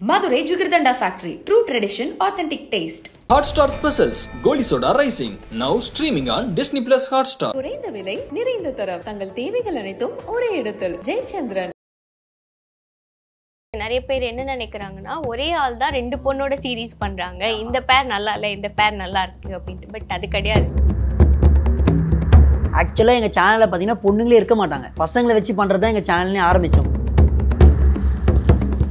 Madurai Jugardanda Factory. True tradition, authentic taste. Hotstar Specials. Goli Soda Rising. Now streaming on Disney Plus Hotstar. குறைந்த விலை நிறைந்த தரம் தங்கள் தேவைகள் அனைத்தும் ஒரே இடத்தில் ஜெயச்சந்திரன். நிறைய பேர் என்ன நினைக்கிறாங்கன்னா ஒரே ஆள் தான் ரெண்டு பொண்ணோட சீரீஸ் பண்றாங்க, இந்த பேர் நல்லா இல்லை இந்த பேர் நல்லா இருக்கு அப்படின்ட்டு. பட் அது கிடையாது. ஆக்சுவலாக எங்கள் சேனலில் பார்த்தீங்கன்னா பொண்ணுங்களே இருக்க மாட்டாங்க, பசங்களை வச்சு பண்ணுறது தான் எங்கள் சேனல்லே ஆரம்பித்தோம்.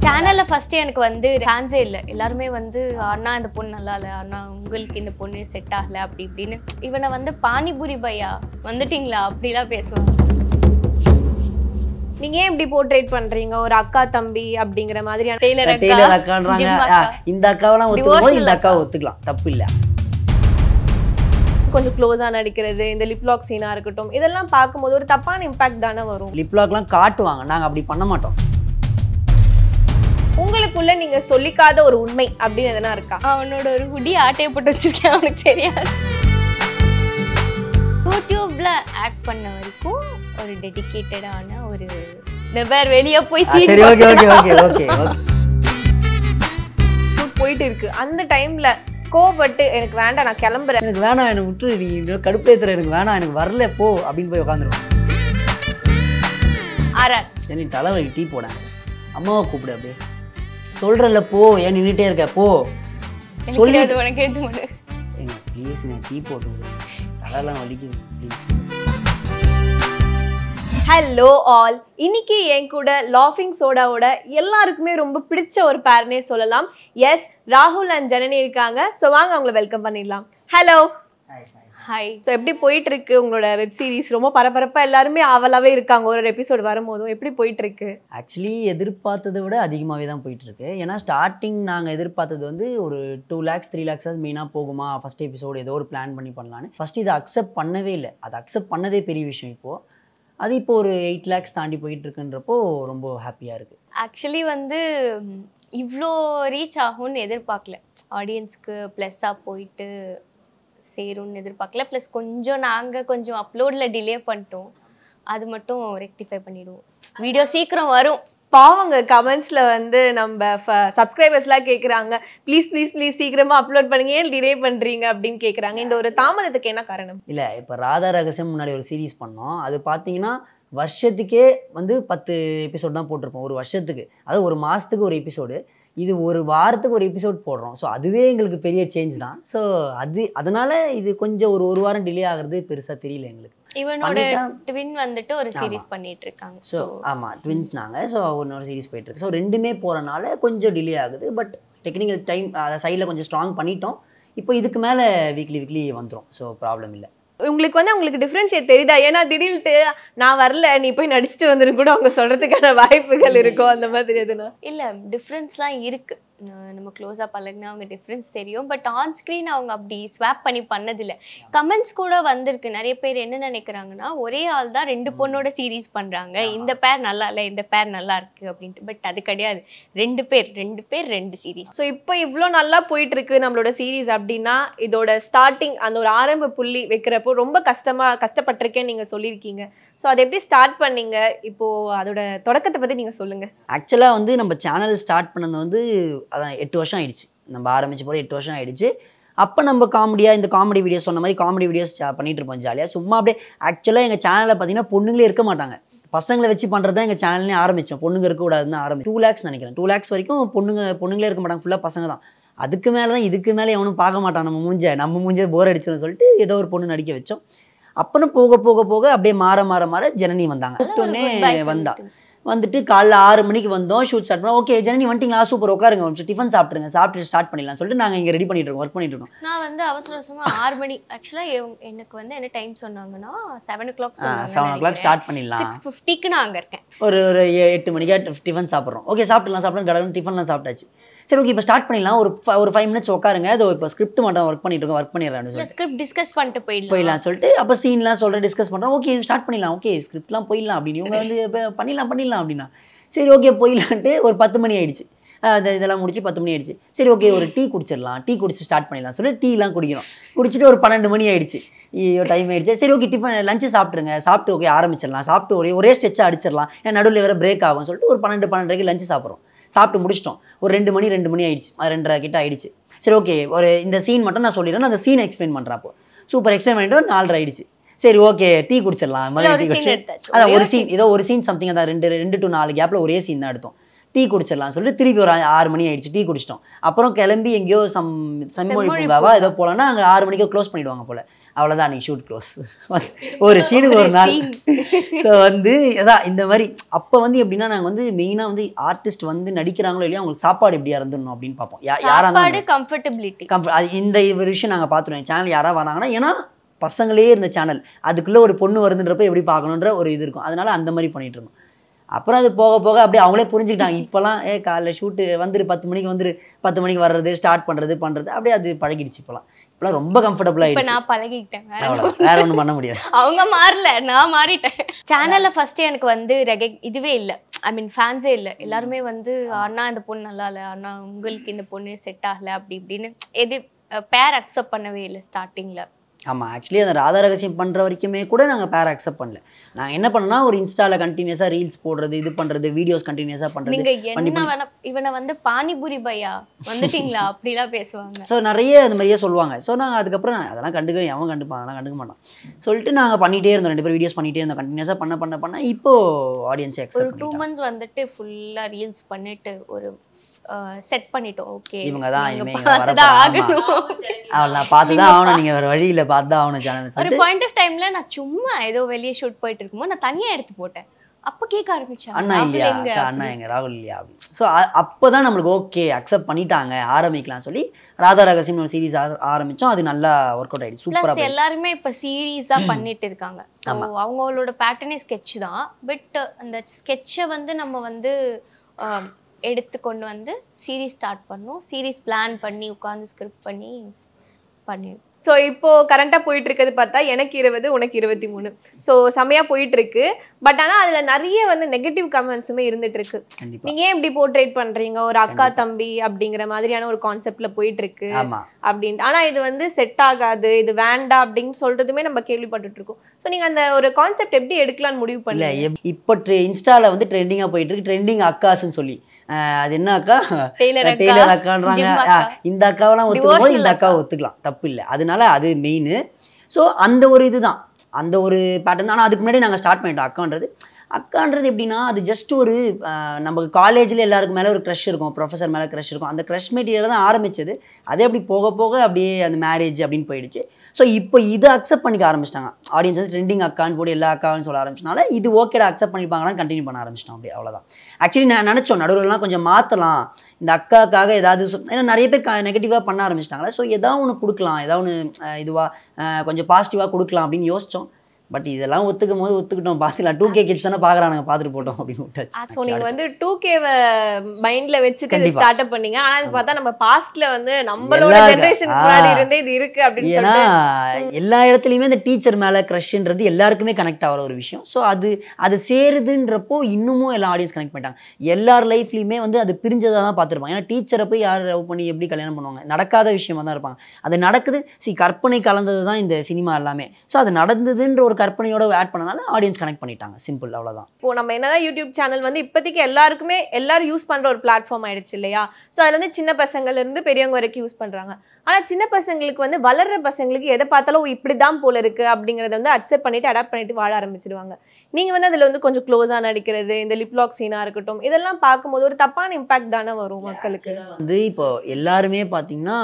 சேனல்ல ஃபர்ஸ்ட் எனக்கு வந்து ஃபேன்ஸே இல்லை, எல்லாருமே வந்து அண்ணா இந்த பொண்ணு நல்லா இல்லை, அண்ணா உங்களுக்கு இந்த பொண்ணு செட் ஆகல அப்படி இப்படின்னு. இவனை வந்து பானிபூரி பையா வந்துட்டீங்களா அப்படிலாம் பேசுவாங்க. நீங்க ஏன் இப்படி போர்ட்ரேட் பண்றீங்க ஒரு அக்கா தம்பி அப்படிங்கிற மாதிரியான டெய்லர் அக்கான்றாங்க. இந்த அக்காவெல்லாம் ஒத்துக்கும், இந்த அக்காவை ஒத்துக்கலாம், தப்பு இல்லை. கொஞ்சம் க்ளோஸா நடிக்கிறது, இந்த லிப்லாக் சீனா இருக்கட்டும், இதெல்லாம் பார்க்கும்போது ஒரு தப்பான இம்பாக்ட் தானே வரும். லிப்லாக்லாம் காட்டுவாங்க, நாங்கள் அப்படி பண்ண மாட்டோம். உங்களுக்குள்ள நீங்க சொல்லிக்காத ஒரு உண்மை அப்படின்னு எதனா இருக்கா? அவனோட ஒரு குடி ஆட்டையை போட்டு வச்சிருக்கேன், அவனுக்கு தெரியாது. யூடியூப்ல ஆக்ட் பண்ண வரைக்கும் ஒரு டெடிகேட்டடான ஒரு நபர் வெளியே போய் போயிட்டு இருக்கு. அந்த டைம்ல கோபப்பட்டு எனக்கு வேண்டாம் நான் கிளம்புறேன், எனக்கு வேணாம், எனக்கு விட்டு நீ கடுப்பேத்துற, எனக்கு வேணாம், எனக்கு வரல போ அப்படின்னு போய் உட்காந்துருவான். சரி தலைவலி டீ போட அம்மாவை கூப்பிடு, அப்படியே சொல்றல போ, ஏன் நின்றுட்டே இருக்க போ சொல்லி ப்ளீஸ் நான் டீ போட்டு அதெல்லாம் வலிக்குது ப்ளீஸ். ஹலோ ஆல், இன்னைக்கு என் கூட லாஃபிங் சோடாவோட எல்லாருக்குமே ரொம்ப பிடிச்ச ஒரு பேர்னே சொல்லலாம். எஸ், ராகுல் அண்ட் ஜனனி இருக்காங்க. ஸோ வாங்க அவங்கள வெல்கம் பண்ணிடலாம். ஹலோ. ஹாய். ஸோ எப்படி போயிட்டு இருக்கு உங்களோட வெப் சீரிஸ்? ரொம்ப பரபரப்பாக எல்லாருமே ஆவலாகவே இருக்காங்க ஒரு எபிசோடு வரும்போதும். எப்படி போயிட்டு இருக்கு? ஆக்சுவலி எதிர்பார்த்ததை விட அதிகமாகவே தான் போயிட்டு இருக்கு. ஏன்னா ஸ்டார்டிங் நாங்கள் எதிர்பார்த்தது வந்து ஒரு 2 lakhs 3 lakhs மெயினாக போகுமா, ஃபர்ஸ்ட் எபிசோடு ஏதோ ஒரு பிளான் பண்ணி பண்ணலான்னு. ஃபர்ஸ்ட் இதை அக்செப்ட் பண்ணவே இல்லை, அதை அக்செப்ட் பண்ணதே பெரிய விஷயம். இப்போது அது இப்போ ஒரு 8 lakhs தாண்டி போயிட்டு இருக்குன்றப்போ ரொம்ப ஹாப்பியாக இருக்குது. ஆக்சுவலி வந்து இவ்வளோ ரீச் ஆகும்னு எதிர்பார்க்கல, ஆடியன்ஸ்க்கு ப்ளஸ்ஸாக போயிட்டு சேரும்னு எதிர்பார்க்கல. ப்ளஸ் கொஞ்சம் நாங்கள் கொஞ்சம் அப்லோடில் டிலே பண்ணிட்டோம், அது மட்டும் ரெக்டிஃபை பண்ணிவிடுவோம். வீடியோ சீக்கிரம் வரும். பாவங்க கமெண்ட்ஸில் வந்து நம்ம சப்ஸ்கிரைபர்ஸ்லாம் கேட்குறாங்க, ப்ளீஸ் ப்ளீஸ் ப்ளீஸ் சீக்கிரமாக அப்லோட் பண்ணுங்க, ஏன் டிலே பண்ணுறீங்க அப்படின்னு கேட்குறாங்க. இந்த ஒரு தாமதத்துக்கு என்ன காரணம்? இல்லை, இப்போ ராதா ரகசியம் முன்னாடி ஒரு சீரீஸ் பண்ணோம், அது பார்த்தீங்கன்னா வருஷத்துக்கே வந்து 10 எபிசோடு தான் போட்டிருப்போம் ஒரு வருஷத்துக்கு. அது ஒரு மாதத்துக்கு ஒரு எபிசோடு, இது ஒரு வாரத்துக்கு ஒரு எபிசோட் போடுறோம். ஸோ அதுவே எங்களுக்கு பெரிய சேஞ்ச் தான். ஸோ அதனால இது கொஞ்சம் ஒரு வாரம் டிலே ஆகிறது பெருசாக தெரியல எங்களுக்கு. இவனோட ட்வின் வந்துட்டு ஒரு சீரிஸ் பண்ணிட்டு இருக்காங்க. ஸோ ஆமாம், ட்வின்ஸ் நாங்கள். ஸோ இன்னொரு சீரிஸ் போயிட்டு இருக்கு. ஸோ ரெண்டுமே போகிறனால கொஞ்சம் டிலே ஆகுது. பட் டெக்னிக்கல் டைம் அதை சைடில் கொஞ்சம் ஸ்ட்ராங் பண்ணிட்டோம். இப்போ இதுக்கு மேலே வீக்லி வந்துடும். ஸோ ப்ராப்ளம் இல்லை. உங்களுக்கு டிஃப்ரென்ஷியேட் தெரியுதா? ஏன்னா திடீர்னு நான் வரல நீ போய் நடிச்சுட்டு வந்துரு கூட அவங்க சொல்றதுக்கான வாய்ப்புகள் இருக்கும், அந்த மாதிரி எதுனா? இல்லை, டிஃப்ரென்ஸ்லாம் இருக்கு. நம்ம க்ளோஸாக பழகினா அவங்க டிஃப்ரென்ஸ் தெரியும். பட் ஆன் ஸ்க்ரீன் அவங்க அப்படி ஸ்வாப் பண்ணி பண்ணதில்லை. கமெண்ட்ஸ் கூட வந்திருக்கு, நிறைய பேர் என்ன நினைக்கிறாங்கன்னா ஒரே ஆள் தான் ரெண்டு பொண்ணோட சீரீஸ் பண்ணுறாங்க, இந்த பேர் நல்லா இல்லை இந்த பேர் நல்லா இருக்கு அப்படின்ட்டு. பட் அது கிடையாது, ரெண்டு பேர் ரெண்டு சீரீஸ். ஸோ இப்போ இவ்வளோ நல்லா போயிட்டு இருக்கு நம்மளோட சீரீஸ் அப்படின்னா இதோட ஸ்டார்டிங் அந்த ஒரு ஆரம்ப புள்ளி வைக்கிறப்போ ரொம்ப கஷ்டப்பட்டிருக்கேன்னு நீங்கள் சொல்லியிருக்கீங்க. ஸோ அதை எப்படி ஸ்டார்ட் பண்ணீங்க? இப்போது அதோட தொடக்கத்தை பற்றி நீங்கள் சொல்லுங்கள். ஆக்சுவலாக வந்து நம்ம சேனல் ஸ்டார்ட் பண்ணது வந்து அதான் 8 வருஷம் ஆயிடுச்சு. நம்ம ஆரம்பிச்சு போகிற 8 வருஷம் ஆயிடுச்சு. அப்போ நம்ம இந்த காமெடி வீடியோஸ் சொன்ன மாதிரி காமெடி வீடியோஸ் பண்ணிட்டு இருப்போம் ஜாலியாக சும்மா அப்படியே. ஆக்சுவலாக எங்கள் சேனலில் பார்த்தீங்கன்னா பொண்ணுங்களே இருக்க மாட்டாங்க, பசங்களை வச்சு பண்ணுறது தான் எங்கள் சேனல்லே ஆரம்பித்தோம். பொண்ணுங்க இருக்கக்கூடாதுன்னு ஆரம்பிச்சு 2 lakhs நினைக்கிறேன். 2 lakhs வரைக்கும் பொண்ணுங்களே இருக்க மாட்டாங்க, ஃபுல்லாக பசங்க தான். அதுக்கு மேலே தான், இதுக்கு மேலே எவனும் பார்க்க மாட்டான் நம்ம மூஞ்ச போர் அடிச்சோன்னு சொல்லிட்டு ஏதோ ஒரு பொண்ணு நடிக்க வச்சோம். அப்புறம் போக அப்படியே மாற ஜனனி வந்தாங்க. வந்துட்டு காலைல 6 மணிக்கு வந்தோம், ஷூட் ஸ்டார்ட் பண்ணோம். ஓகே ஜனனி வந்துட்டீங்களா, சூப்பர், உட்காருங்க, ஒரு டிஃபன் சாப்பிட்டு ஸ்டார்ட் பண்ணிடலாம் சொல்லிட்டு நாங்கள் இங்கே ரெடி பண்ணிட்டு இருக்கோம், ஒர்க் பண்ணிட்டு இருக்கோம். நான் வந்து அவசரமாக 6 மணி ஆக்சுவலாக எனக்கு வந்து என்ன டைம் சொன்னாங்கன்னா 7 o'clock 7 o'clock ஸ்டார்ட் பண்ணிடலாம். 6:50க்கு நான் அங்கே இருக்கேன். ஒரு 8 மணிக்கா டிஃபன் சாப்பிட்றோம். ஓகே சாப்பிடலாம் கடவுள் டிஃபன்லாம் சாப்பிட்டாச்சு. சரி ஓகே இப்போ ஸ்டார்ட் பண்ணிடலாம், ஒரு 5 minutes உட்காருங்க, அது இப்போ ஸ்கிரிப்ட் மட்டும் ஒர்க் பண்ணிட்டு இருக்கோம், ஒர்க் பண்ணிடுறேன், ஸ்கிரிப்ட் டிஸ்கஸ் பண்ணிட்டு போயிடலாம் சொல்லிட்டு அப்போ சீன்லாம் சொல்கிறேன், டிஸ்கஸ் பண்ணுறோம். ஓகே ஸ்டார்ட் பண்ணிடலாம், ஓகே ஸ்கிரிப்ட்லாம் போயிடலாம் அப்படின்னு இவங்க வந்து இப்போ பண்ணிடலாம் அப்படின்னா சரி ஓகே போயிடலான்ட்டு ஒரு 10 மணி ஆயிடுச்சு. இதெல்லாம் முடிச்சு 10 மணி ஆயிடுச்சு. சரி ஓகே ஒரு டீ குடிச்சிடலாம், டீ குடிச்சு ஸ்டார்ட் பண்ணிடலாம் சொல்லி டீலாம் குடிக்கிறோம். குடிச்சிட்டு ஒரு 12 மணி ஆயிடுச்சு, டைம் ஆயிடுச்சு. சரி ஓகே டிஃபன் லஞ்சு சாப்பிட்ருங்க, சாப்பிட்டு ஓகே ஆரம்பிச்சிடலாம், சாப்பிட்டு ஒரே ஸ்ட்ரெச்சாக அடிச்சிடலாம், ஏன்னா நடுவில் வேறு பிரேக் ஆகும்னு சொல்லிட்டு ஒரு 12 12:30 லஞ்சு சாப்பிட்றோம். சாப்பிட்டு முடிச்சிட்டோம். ஒரு 2 மணி ஆயிடுச்சு, 2:30 கிட்ட ஆயிடுச்சு. சரி ஓகே, ஒரு இந்த சீன் மட்டும் நான் சொல்லிடுறேன், அந்த சீனை எக்ஸ்பிளைன் பண்ணுறேன். அப்போ சூப்பர் எக்ஸ்பிளைன் பண்ணிட்டு 4:30 ஆயிடுச்சு. சரி ஓகே டீ குடிச்சிடலாம், மாதிரி டீ குடிச்சு அதான் ஒரு சீன், ஏதோ ஒரு சீன் சம்திங், அதான் 2 to 4 கேப்பில் ஒரே சீன் தான் எடுத்தோம். டீ குடிச்சிடலாம் சொல்லிட்டு திருப்பி ஒரு 6 மணி ஆயிடுச்சு, டீ குடிச்சிட்டோம். அப்புறம் கிளம்பி எங்கேயோ செம்மொழி பூங்காவா ஏதோ போகலான்னா அங்கே 6 மணிக்கு க்ளோஸ் பண்ணிவிடுவாங்க போல். அவ்வளோதான் அன்றைக்கி ஷூட் க்ளோஸ். ஒரு சீனுக்கு ஒரு நாள். ஸோ வந்து அதான் இந்த மாதிரி அப்போ வந்து எப்படின்னா நாங்கள் வந்து மெயினாக வந்து ஆர்டிஸ்ட் வந்து நடிக்கிறாங்களோ இல்லையா அவங்களுக்கு சாப்பாடு எப்படியா இருந்துடணும் அப்படின்னு பார்ப்போம். யாராவது கம்ஃபர்டபிலிட்டி இந்த ஒரு விஷயம் நாங்கள் பார்த்துருவோம். சேனல் யாராவது வராங்கன்னா, ஏன்னா பசங்களே இருந்த சேனல், அதுக்குள்ளே ஒரு பொண்ணு வருதுன்றப்ப எப்படி பார்க்கணுன்ற ஒரு இது இருக்கும். அதனால் அந்த மாதிரி பண்ணிகிட்டு இருந்தோம். அப்புறம் அது போக போக அப்படியே அவங்களே புரிஞ்சுக்கிட்டாங்க. இப்போலாம் காலைல ஷூட்டு வந்துரு 10 மணிக்கு வந்துரு 10 மணிக்கு வர்றது ஸ்டார்ட் பண்ணுறது அப்படியே அது பழகிடுச்சு. இப்போலாம் ரொம்ப கம்ஃபர்டபுளாக இப்போ நான் பழகிக்கிட்டேன், வேற ஒன்றும் பண்ண முடியாது. அவங்க மாறல, நான் மாறிட்டேன். சேனலில் ஃபஸ்ட்டு எனக்கு வந்து இதுவே இல்லை, ஐ மீன் ஃபேன்ஸே இல்லை. எல்லாருமே வந்து அண்ணா இந்த பொண்ணு நல்லா இல்லை, அண்ணா உங்களுக்கு இந்த பொண்ணு செட் ஆகலை அப்படி இப்படின்னு எது பேர் அக்செப்ட் பண்ணவே இல்லை ஸ்டார்டிங்கில். ஆமாம், ஆக்சுவலி அந்த ராதா ரகசியம் பண்ணுற வரைக்குமே கூட நாங்கள் பேர் அக்செப்ட் பண்ணல. நாங்கள் என்ன பண்ணோம்னா ஒரு இன்ஸ்டாவில் கண்டினியூஸாக ரீல்ஸ் போடுறது, இது பண்ணுறது, வீடியோஸ் கண்டினியூஸாக பண்ணுறது. நீங்கள் என்ன வேணா இவனை வந்து பானிபூரி பையா வந்துட்டீங்களா அப்படிலாம் பேசுவாங்க. ஸோ நிறைய அந்த மாதிரியே சொல்லுவாங்க. ஸோ நாங்கள் அதுக்கப்புறம் அதெல்லாம் அவன் கண்டுப்பான், அதெல்லாம் கண்டுக்க மாட்டான் சொல்லிட்டு நாங்கள் பண்ணிகிட்டே இருந்தோம். 2 பேரும் வீடியோஸ் பண்ணிகிட்டே இருந்தோம் கண்டினியூஸாக பண்ண இப்போது ஆடியன்ஸை ஒரு 2 months வந்துட்டு ஃபுல்லாக ரீல்ஸ் பண்ணிட்டு ஒரு செட் பண்ணிட்டோம். ஓகே இவங்க தான் இனிமேல் அவ்வளோதான் பார்த்து தான் ஆகணும், நீங்கள் வேறு வழியில் பார்த்து தான் ஆகணும் சேனல். ஒரு பாயிண்ட் ஆஃப் டைமில் நான் சும்மா ஏதோ வெளியே ஷூட் போயிட்டு இருக்கும்போது நான் தனியாக எடுத்து போட்டேன். அப்போ கேட்க ஆரம்பிச்சேன், அண்ணா இல்லையா அண்ணா எங்க ராகுல் இல்லையா அப்படின்னு. ஸோ அப்போ தான் நம்மளுக்கு ஓகே அக்செப்ட் பண்ணிட்டாங்க, ஆரம்பிக்கலாம் சொல்லி ராதா ரகசியம் ஒரு சீரீஸ் ஆரம்பித்தோம். அது நல்லா ஒர்க் அவுட் ஆகிடுச்சு, சூப்பராக. எல்லாருமே இப்போ சீரீஸாக பண்ணிட்டு இருக்காங்க. ஸோ அவங்களோட பேட்டர்னே ஸ்கெட்ச் தான். பட் அந்த ஸ்கெட்சை வந்து நம்ம வந்து எடுத்து கொண்டு வந்து சீரீஸ் ஸ்டார்ட் பண்ணோம். சீரீஸ் பிளான் பண்ணி உட்காந்து ஸ்கிரிப்ட் பண்ணி பண்ணிடுவோம். ஸோ இப்போ கரண்டாக போயிட்டு இருக்கிறது பார்த்தா எனக்கு 20 உனக்கு 23. ஸோ செம்மையாக போயிட்டு இருக்கு. பட் ஆனால் அதில் நிறைய வந்து நெகட்டிவ் கமெண்ட்ஸுமே இருந்துட்டு இருக்கு. நீங்கள் ஏன் இப்படி போர்ட்ரேட் பண்ணுறீங்க, ஒரு அக்கா தம்பி அப்படிங்கிற மாதிரியான ஒரு கான்செப்டில் போயிட்டு இருக்கு அப்படின்ட்டு. ஆனால் இது வந்து செட் ஆகாது, இது வேண்டாம் அப்படின்னு சொல்றதுமே நம்ம கேள்விப்பட்டுட்டு இருக்கோம். ஸோ நீங்கள் அந்த ஒரு கான்செப்ட் எப்படி எடுக்கலாம்னு முடிவு பண்ணல? இப்போ இன்ஸ்டாவில் வந்து ட்ரெண்டிங்காக போயிட்டு இருக்கு, ட்ரெண்டிங் அக்காஸ்ன்னு சொல்லி. அது என்ன அக்கா, டெய்லர் அக்கான்றாங்க. இந்த அக்காவெல்லாம் ஒத்துக்கும் போது இந்த அக்காவை ஒத்துக்கலாம், தப்பு இல்லை. அதனால அது மெயின். ஸோ அந்த ஒரு இதுதான், அந்த ஒரு பேட்டர்ன். ஆனால் அதுக்கு முன்னாடி நாங்கள் ஸ்டார்ட் பண்ணிட்டோம். அக்கான்றது எப்படின்னா அது ஜஸ்ட் ஒரு நமக்கு காலேஜில் எல்லாருக்கும் மேலே ஒரு க்ரஷ் இருக்கும், ப்ரொஃபஸர் மேலே க்ரஷ் இருக்கும். அந்த க்ரஷ் மெட்டீரியல் தான் ஆரம்பிச்சது. அதே அப்படி போக போக அப்படியே அந்த மேரேஜ் அப்படின்னு போயிடுச்சு. ஸோ இப்போ இதை அக்செப்ட் பண்ணிக்க ஆரம்பிச்சிட்டாங்க ஆடியன்ஸ். வந்து ட்ரெண்டிங் அக்கான்னு போட்டு எல்லா அக்கான்னு சொல்ல ஆரம்பிச்சனால இது ஓகேடா அக்செப்ட் பண்ணிப்பாங்களான்னு கண்டினியூ பண்ண ஆரம்பிச்சிட்டோம். அப்படி அவ்வளோதான். ஆக்சுவலி நான் நினச்சோம் நடுவில்லாம் கொஞ்சம் மாற்றலாம் இந்த அக்காக்காக ஏதாவது. ஏன்னா நிறைய பேர் நெகட்டிவாக பண்ண ஆரம்பிச்சிட்டாங்களே. ஸோ ஏதாவது ஒன்று கொடுக்கலாம், ஏதாவது ஒன்று இதுவாக கொஞ்சம் பாசிட்டிவாக கொடுக்கலாம் அப்படின்னு யோசித்தோம். பட் இதெல்லாம் ஒத்துக்கிட்டோம், பார்த்துக்கலாம். 2K கிட்ஸ் தானே பார்க்குறாங்க, பார்த்துட்டு போட்டோம் அப்படின்னு விட்டாச்சு. ஸோ நீங்கள் வந்து 2Kவை மைண்டில் வச்சுட்டு ஸ்டார்ட் அப் பண்ணீங்க. ஆனால் அது பார்த்தா நம்ம பாஸ்ட்ல வந்து நம்மளோட ஜென்ரேஷன் முன்னாடி இருந்தே இது இருக்கு அப்படின்னு. ஏன்னா எல்லா இடத்துலையுமே இந்த டீச்சர் மேலே க்ரஷ்ன்றது எல்லாருக்குமே கனெக்ட் ஆகிற ஒரு விஷயம். ஸோ அது சேருதுன்றப்போ இன்னமும் எல்லா ஆடியன்ஸ் கனெக்ட் பண்ணிட்டாங்க. எல்லார் லைஃப்லையுமே வந்து அது பிரிஞ்சதாக தான் பார்த்துருப்பாங்க. ஏன்னா டீச்சரை போய் யார் லவ் பண்ணி எப்படி கல்யாணம் பண்ணுவாங்க, நடக்காத விஷயமா தான் இருப்பாங்க. அது நடக்குது, கற்பனை கலந்தது தான் இந்த சினிமா எல்லாமே. ஸோ அது நடந்ததுன்ற ஒரு கற்பனையோட ஆட் பண்ணனால ஆடியன்ஸ் கனெக்ட் பண்ணிட்டாங்க, சிம்பிள், அவ்வளவுதான். இப்போ நம்ம என்னதான் யூடியூப் சேனல் வந்து இப்போதைக்கு எல்லாரும் யூஸ் பண்ற ஒரு பிளாட்ஃபார்ம் ஆயிடுச்சு இல்லையா? ஸோ அதுல வந்து சின்ன பசங்கள்ல இருந்து பெரியவங்க வரைக்கும் யூஸ் பண்றாங்க. ஆனா சின்ன பசங்களுக்கு வந்து வளர்ற பசங்களுக்கு எதை பார்த்தாலும் இப்படிதான் போல இருக்கு அப்படிங்கறத வந்து அக்செப்ட் பண்ணிட்டு அடாப்ட் பண்ணிட்டு வாழ ஆரம்பிச்சிடுவாங்க. நீங்க வந்து அதுல வந்து கொஞ்சம் க்ளோஸா நடிக்கிறது, இந்த லிப்லாக் சீனா இருக்கட்டும், இதெல்லாம் பார்க்கும்போது ஒரு தப்பான இம்பாக்ட் தானே வரும் மக்களுக்கு. வந்து இப்போ எல்லாருமே பார்த்தீங்கன்னா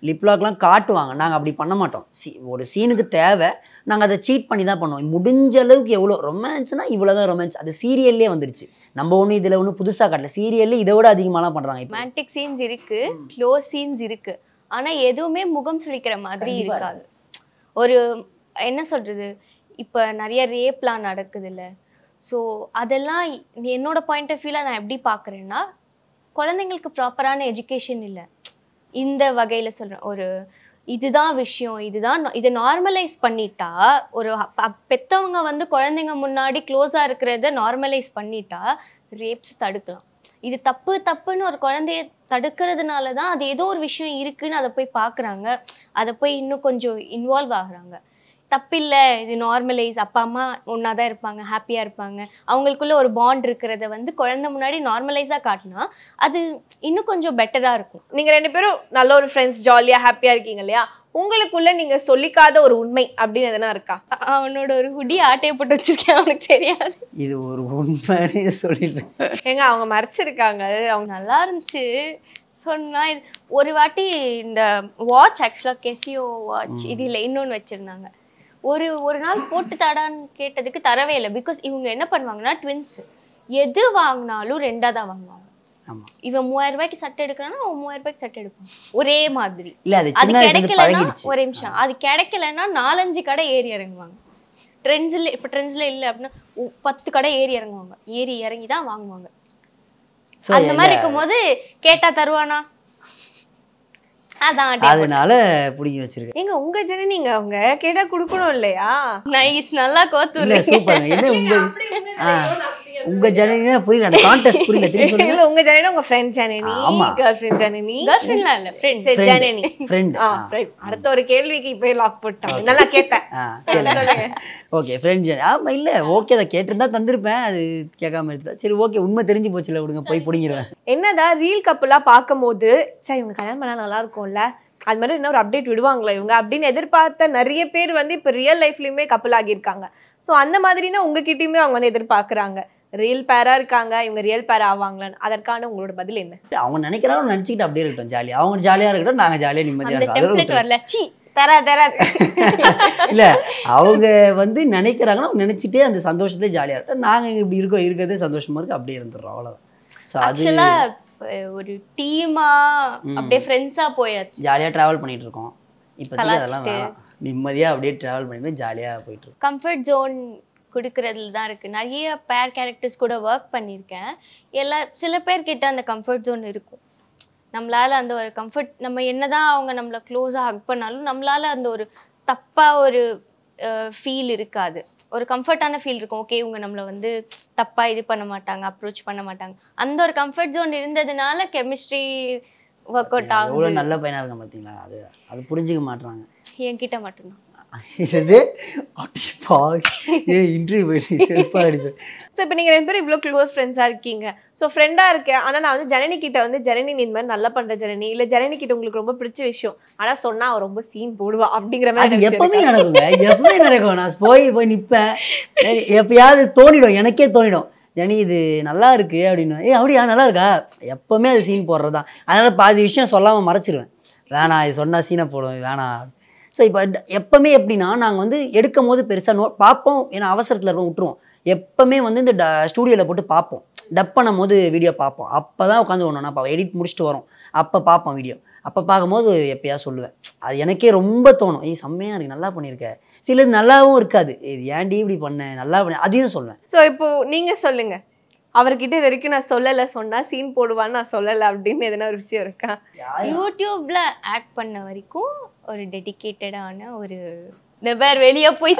லிப்லாக்லாம் காட்டுவாங்க, நாங்கள் அப்படி பண்ண மாட்டோம். ஒரு சீனுக்கு தேவை, நாங்கள் அதை சீட் பண்ணி தான் பண்ணுவோம். முடிஞ்ச அளவுக்கு எவ்வளோ ரொமான்ஸ்னா இவ்வளோதான் ரொமான்ஸ். அது சீரியல்லே வந்துருச்சு. நம்ம ஒன்றும் இதில் ஒன்றும் புதுசாக காட்டல, சீரியல்லே இதை விட அதிகமாகலாம் பண்ணுறாங்க. ரொமான்டிக் சீன்ஸ் இருக்கு, க்ளோஸ் சீன்ஸ் இருக்கு, ஆனால் எதுவுமே முகம் சுளிக்கிற மாதிரி இருக்காது. ஒரு என்ன சொல்கிறது, இப்போ நிறைய ரேப்லாம் நடக்குது இல்லை? ஸோ அதெல்லாம் என்னோட பாயிண்ட் ஆஃப் வியூவில் நான் எப்படி பார்க்குறேன்னா, குழந்தைங்களுக்கு ப்ராப்பரான எஜுகேஷன் இல்லை. இந்த வகையில் சொல்கிறேன், ஒரு இதுதான் விஷயம், இதை நார்மலைஸ் பண்ணிட்டா, ஒரு பெற்றவங்க வந்து குழந்தைங்க முன்னாடி க்ளோஸாக இருக்கிறத நார்மலைஸ் பண்ணிட்டா ரேப்ஸ் தடுக்கலாம். இது தப்புன்னு ஒரு குழந்தைய தடுக்கிறதுனால தான் அது ஏதோ ஒரு விஷயம் இருக்குன்னு அதை போய் பார்க்குறாங்க, அதை போய் இன்னும் கொஞ்சம் இன்வால்வ் ஆகுறாங்க. தப்பில்லை, இது நார்மலைஸ், அப்பா அம்மா ஒன்றா தான் இருப்பாங்க, ஹாப்பியாக இருப்பாங்க, அவங்களுக்குள்ள ஒரு பாண்ட் இருக்கிறத வந்து குழந்தை முன்னாடி நார்மலைஸாக காட்டினா அது இன்னும் கொஞ்சம் பெட்டராக இருக்கும். நீங்க 2 பேரும் நல்ல ஒரு ஃப்ரெண்ட்ஸ், ஜாலியா ஹாப்பியா இருக்கீங்க இல்லையா? உங்களுக்குள்ள நீங்க சொல்லிக்காத ஒரு உண்மை அப்படின்னு எதனா இருக்கா? அவனோட ஒரு ஹுடி ஆட்டையை போட்டு வச்சிருக்கேன், அவனுக்கு தெரியாது. இது ஒரு உண்மைன்னு சொல்லிடுறேன். ஏங்க அவங்க மறைச்சிருக்காங்க, அவங்க நல்லா இருந்துச்சு சொன்னா. இது ஒரு வாட்டி இந்த வாட்ச், ஆக்சுவலாக கெசியோ வாட்ச், இது இல்லை இன்னொன்று வச்சுருந்தாங்க. ஒரு நாள் போட்டு தடான்னு கேட்டதுக்கு தரவே இல்லை. பிகாஸ் இவங்க என்ன பண்ணுவாங்கன்னா ட்வின்ஸ், எது வாங்கினாலும் 2ஆக தான் வாங்குவாங்க. இவன் 3000 ரூபாய்க்கு சட்டை எடுக்கிறான்னா அவன் 3000 ரூபாய்க்கு சட்டை எடுப்பான் ஒரே மாதிரி. அது கிடைக்கலன்னா ஒரு நிமிஷம், அது கிடைக்கலன்னா 4-5 கடை ஏறி இறங்குவாங்க. ட்ரெண்ட்ஸ்ல இல்லை அப்படின்னா 10 கடை ஏறி இறங்குவாங்க, ஏறி இறங்கி தான் வாங்குவாங்க. அந்த மாதிரி இருக்கும்போது கேட்டா தருவானா? அதனால புடிங்கி வச்சிருக்கேன். ஏங்க உங்க ஜனனிங்க அவங்க கேட்டா கொடுக்கணும் இல்லையா? நைஸ், நல்லா கோத்து. சூப்பர். என்ன உங்க ஜனனினா புரியல, அந்த கான்டெஸ்ட் புரியல, திருப்பி சொல்லுங்க. இல்ல உங்க ஜனனி உங்க friend Janani, girl friend Janani. Girl ஃப்ரெண்ட்லாம் இல்ல, ஃப்ரெண்ட். சரி ஜனனி ஃப்ரெண்ட். ஃப்ரெண்ட். அடுத்த ஒரு கேள்விக்கு இப்பவே லாக் போட்டாங்க. நல்லா கேட்டேன். சொல்லுங்க. Okay friend Janani. ஆமா இல்ல ஓகே, அத கேட்டிருந்தா தந்திருப்பேன், அது கேட்காம இருந்தா சரி ஓகே, உண்மை தெரிஞ்சு போச்சுல, விடுங்க போய் புடிங்கிடுவேன். என்னதான் ரீல் கப்பலா பார்க்கும்போது சே இவங்க கல்யாணம் பண்ணா நல்லா இருக்கும்ல, அது மாதிரி என்ன ஒரு அப்டேட் விடுவாங்களா இவங்க அப்படின்னு எதிர்பார்த்த நிறைய பேர் வந்து இப்போ ரியல் லைஃப்லயுமே கப்பல் ஆகியிருக்காங்க. ஸோ அந்த மாதிரினா உங்ககிட்டயுமே அவங்க வந்து எதிர்பார்க்குறாங்க, ரியல் பேரா இருக்காங்க, இவங்க ரியல் பேர் ஆவாங்களான்னு. அதற்கான உங்களோட பதில் என்ன? அவங்க நினைக்கிறாங்க நினைச்சிட்டு அப்படியே இருக்கட்டும், ஜாலியா அவங்க ஜாலியா இருக்கட்டும், நாங்க ஜாலியா நிம்மதியா இருக்கோம். இல்ல அவங்க வந்து நினைக்கிறாங்கன்னா அவங்க நினைச்சிட்டே அந்த சந்தோஷத்துல ஜாலியா இருக்கட்டும், நாங்க இப்படி இருக்கோம், இருக்கிறதே சந்தோஷமா இருக்கு, அப்படியே இருந்துடுறோம், அவ்வளவுதான். ஸோ அது ஒரு டீமா அப்படியே ஃப்ரெண்ட்ஸா போயாச்சு, ஜாலியா டிராவல் பண்ணிட்டு இருக்கோம். இப்போதைக்கு அதெல்லாம் வேணாம், நிம்மதியா அப்படியே டிராவல் பண்ணிட்டு ஜாலியா போயிட்டு இருக்கோம். கம்ஃபர்ட் ஜோன் கொடுக்கறதுல தான் இருக்குது. நிறைய பேர் கேரக்டர்ஸ் கூட ஒர்க் பண்ணியிருக்கேன். சில பேர்கிட்ட அந்த கம்ஃபர்ட் ஜோன் இருக்கும். நம்மளால் அந்த ஒரு கம்ஃபர்ட், நம்ம என்னதான் அவங்க நம்மளை க்ளோஸாக ஹக் பண்ணாலும் நம்மளால் அந்த ஒரு தப்பாக ஒரு ஃபீல் இருக்காது, ஒரு கம்ஃபர்ட்டான ஃபீல் இருக்கும். ஓகே இவங்க நம்மளை வந்து தப்பாக இது பண்ண மாட்டாங்க, அப்ரோச் பண்ண மாட்டாங்க. அந்த ஒரு கம்ஃபர்ட் ஜோன் இருந்ததுனால கெமிஸ்ட்ரி ஒர்க் அவுட் ஆகும். எவ்வளோ நல்ல பையனாக இருக்க பார்த்தீங்களா, அது புரிஞ்சிக்க மாட்டாங்க என்கிட்ட மட்டும்தான். இது இன்டர்வியூ போயிட்டு. ஸோ இப்போ நீங்கள் 2 பேரும் இவ்வளோ க்ளோஸ் ஃப்ரெண்ட்ஸாக இருக்கீங்க. ஸோ ஃப்ரெண்டாக இருக்கேன், ஆனால் நான் வந்து ஜனனி கிட்ட வந்து ஜனனி இந்த மாதிரி நல்லா பண்ணுற ஜனனி, இல்லை ஜனனி கிட்ட உங்களுக்கு ரொம்ப பிடிச்ச விஷயம் ஆனால் சொன்னால் அவன் ரொம்ப சீன் போடுவா அப்படிங்கிற மாதிரி அது எப்பவுமே நடக்குங்க, எப்பவுமே நடக்கும். நான் போய் நிற்பேன், எப்பயாவது தோணிடும், எனக்கே தோணிடும், ஜனி இது நல்லா இருக்கு அப்படின்னு. அப்படியா நல்லா இருக்கா, எப்பவுமே அது சீன் போடுறதுதான். அதனால பாதி விஷயம் சொல்லாமல் மறைச்சிருவேன், வேணாம் இது சொன்னால் சீனை போடுவேன் வேணாம். ஸோ இப்போ எப்பவுமே எப்படின்னா நாங்கள் வந்து எடுக்கும் போது பெருசாக பார்ப்போம், ஏன்னா அவசரத்தில் இருப்போம் விட்டுருவோம். எப்பவுமே வந்து இந்த ஸ்டூடியோவில் போட்டு பார்ப்போம், டப் பண்ணும் போது வீடியோ பார்ப்போம். அப்போ தான் உட்காந்து ஒன்றுனா பார்ப்போம், எடிட் முடிச்சுட்டு வரோம் அப்போ பார்ப்போம் வீடியோ. அப்போ பார்க்கும்போது எப்போயா சொல்லுவேன், அது எனக்கே ரொம்ப தோணும், செம்மையாக இருக்குது நல்லா பண்ணியிருக்க. சிலது நல்லாவும் இருக்காது, இது ஏன்டி இப்படி பண்ணேன் நல்லா பண்ண, அதையும் சொல்லுவேன். ஸோ இப்போது நீங்கள் சொல்லுங்கள், அவர்கிட்ட இது வரைக்கும் நான் சொல்லலை, சொன்னால் சீன் போடுவான்னு நான் சொல்லலை அப்படின்னு எதனா ஒரு விஷயம் இருக்கா? யூடியூப்ல ஆக்ட் பண்ண வரைக்கும் ஒரு டெடிகேட்டடான ஒரு நபர், வெளியே போய்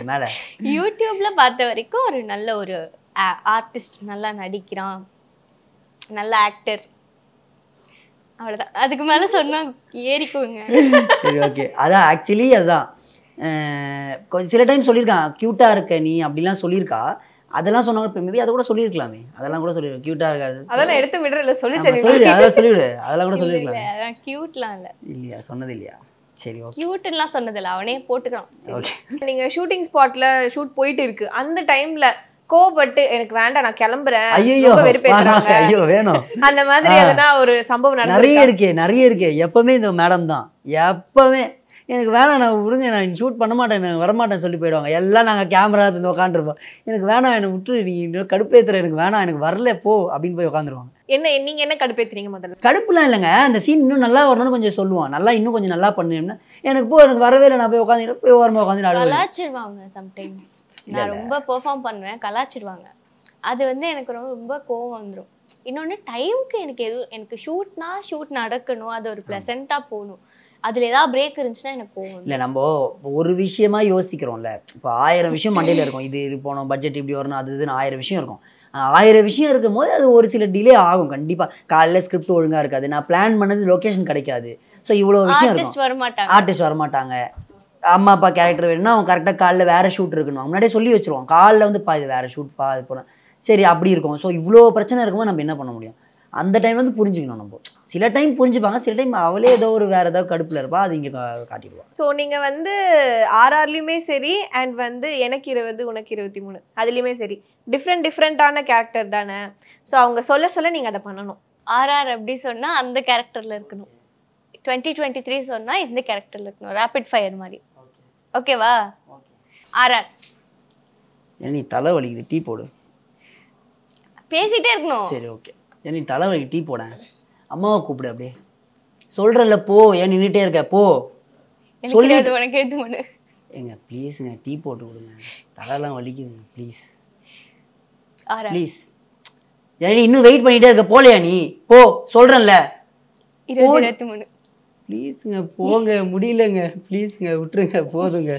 மேலே யூடியூப்ல பார்த்த வரைக்கும் ஒரு நல்ல ஒரு ஆர்டிஸ்ட், நல்லா நடிக்கிறான், நல்ல ஆக்டர், அவ்வளோதான். அதுக்கு மேலே சொன்னா ஏறிக்குங்க. சரி ஓகே, அதான் ஆக்சுவலி அதுதான் சில டைம் சொல்லியிருக்கான் க்யூட்டாக இருக்க நீ அப்படிலாம் சொல்லியிருக்கா. அதெல்லாம் சொன்னாங்க, இப்போ மேபி அதை கூட சொல்லியிருக்கலாமே, அதெல்லாம் கூட சொல்லிடுவேன், க்யூட்டாக இருக்காது அதெல்லாம் எடுத்து விடுறல சொல்லி அதெல்லாம் சொல்லிவிடு, அதெல்லாம் கூட சொல்லியிருக்கலாம். அதெல்லாம் க்யூட்லாம் இல்லை இல்லையா, சொன்னது இல்லையா? சரி ஓகே, க்யூட்லாம் சொன்னதில்லை, அவனே போட்டுக்கலாம். ஓகே. நீங்கள் ஷூட்டிங் ஸ்பாட்டில் ஷூட் போயிட்டு இருக்கு, அந்த டைமில் கோபப்பட்டு எனக்கு வேண்டாம் நான் கிளம்புறேன், ஐயோ வெறுப்பேறாங்க, ஐயோ வேணும், அந்த மாதிரி எதனா ஒரு சம்பவம் நிறைய இருக்கே. எப்பவுமே இந்த மேடம் தான், எப்பவுமே எனக்கு வேணாம் நான் விடுங்க, நான் ஷூட் பண்ண மாட்டேன், நான் வரமாட்டேன்னு சொல்லி போயிடுவாங்க. எல்லாம் நாங்கள் கேமரா எடுத்து உட்காந்துருப்போம், எனக்கு வேணாம் என்னை விட்டு நீ இன்னும் கடுப்பேற்றுற, எனக்கு வேணாம் எனக்கு வரல போ அப்படின்னு போய் உட்காந்துருவாங்க. நீங்கள் என்ன கடுப்பேற்றுறீங்க? முதல்ல கடுப்புலாம் இல்லைங்க, அந்த சீன் இன்னும் நல்லா வரணும்னு கொஞ்சம் சொல்லுவான், இன்னும் கொஞ்சம் நல்லா பண்ணுன்னா எனக்கு எனக்கு வரவே இல்லை, நான் போய் உட்காந்துக்கிறேன், போய் ஓரமாக உட்காந்து கலாச்சிருவாங்க. சம்டைம்ஸ் நான் ரொம்ப பெர்ஃபார்ம் பண்ணுவேன், கலாச்சிருவாங்க. அது வந்து எனக்கு ரொம்ப கோவம் வந்துடும். இன்னொன்று டைமுக்கு எனக்கு ஷூட் நடக்கணும், அது ஒரு ப்ளசண்ட்டாக போகணும். அதில் ஏதாவது பிரேக் இருந்துச்சுன்னா எனக்கு போகும். இல்லை நம்ம ஒரு விஷயமா யோசிக்கிறோம்ல, இப்போ 1000 விஷயம் மண்டையில் இருக்கும், இது போனோம் பட்ஜெட் இப்படி வரணும் அது இதுன்னு 1000 விஷயம் இருக்கும். 1000 விஷயம் இருக்கும் போது அது ஒரு சில டிலே ஆகும் கண்டிப்பாக. காலையில் ஸ்கிரிப்ட் ஒழுங்காக இருக்காது, நான் பிளான் பண்ணது லொக்கேஷன் கிடைக்காது, ஸோ இவ்வளோ விஷயம் இருக்கும், ஆர்டிஸ்ட் வரமாட்டாங்க, ஆர்டிஸ்ட் வரமாட்டாங்க, அம்மா அப்பா கேரக்டர் வேணும்னா அவன் கரெக்டாக காலைல வேறு ஷூட் இருக்கணும், முன்னாடியே சொல்லி வச்சுருவான். காலைல வந்து இது வேறு ஷூட்ப்பா இது போனால் சரி அப்படி இருக்கும். ஸோ இவ்வளோ பிரச்சனை இருக்கும்போது நம்ம என்ன பண்ண முடியும்? அந்த டைம் வந்து புரிஞ்சுக்கணும் நம்ம. சில டைம் புரிஞ்சுப்பாங்க, சில டைம் அவளே ஏதோ ஒரு வேறு ஏதாவது கடுப்பில் இருப்பா, அது இங்கே காட்டிடுவான். ஸோ நீங்கள் வந்து ஆர்ஆர்லேயுமே சரி அண்ட் வந்து எனக்கு 20 உனக்கு 23 அதுலேயுமே சரி டிஃப்ரெண்ட்டான கேரக்டர் தானே. ஸோ அவங்க சொல்ல நீங்கள் அதை பண்ணணும். ஆர்ஆர் அப்படி சொன்னால் அந்த கேரக்டரில் இருக்கணும், 2023 சொன்னால் இந்த கேரக்டரில் இருக்கணும், ரேபிட் ஃபயர் மாதிரி. ஓகேவா? ஆர்ஆர் நீ தலை வலிக்குது, டீ போடு. பேசிகிட்டே இருக்கணும். சரி ஓகே. நீ தலை வலிக்கு, டீ போட. அம்மாவை கூப்பிடு அப்படியே. சொல்கிறல்ல போ, ஏன் நின்றுட்டே இருக்க போ சொல்லி உனக்கு எடுத்து ஏங்க ப்ளீஸுங்க டீ போட்டு கொடுங்க, தலையெல்லாம் வலிக்குதுங்க ப்ளீஸ் ஆர்ஆர் ப்ளீஸ். ஏன் இன்னும் வெயிட் பண்ணிகிட்டே இருக்க, போலையா நீ போ சொல்கிறேன்ல 2023 ப்ளீஸுங்க போங்க, முடியலங்க ப்ளீஸுங்க விட்டுருங்க, போதுங்க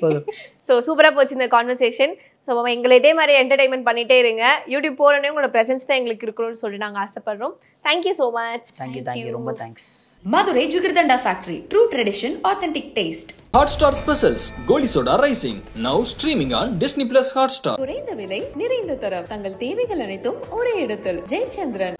போதும். ஸோ சூப்பராக போச்சு இந்த கான்வர்சேஷன். ஸோ எங்களை இதே மாதிரி என்டர்டைன்மெண்ட் பண்ணிகிட்டே இருங்க. யூடியூப் போகிறோன்னே உங்களோட ப்ரெசன்ஸ் தான் எங்களுக்கு இருக்கணும்னு சொல்லிட்டு நாங்கள் ஆசைப்படுறோம். Thank you so much. தேங்க்யூ ரொம்ப thanks. Madurai Jugardanda Factory. True tradition, authentic taste. Hotstar Specials Goli Soda Rising now streaming on Disney Plus Hotstar. குறைந்த விலை நிறைந்த தரம் தங்கள் தேவைகள் அனைத்தும் ஒரே இடத்தில். ஜெயச்சந்திரன்.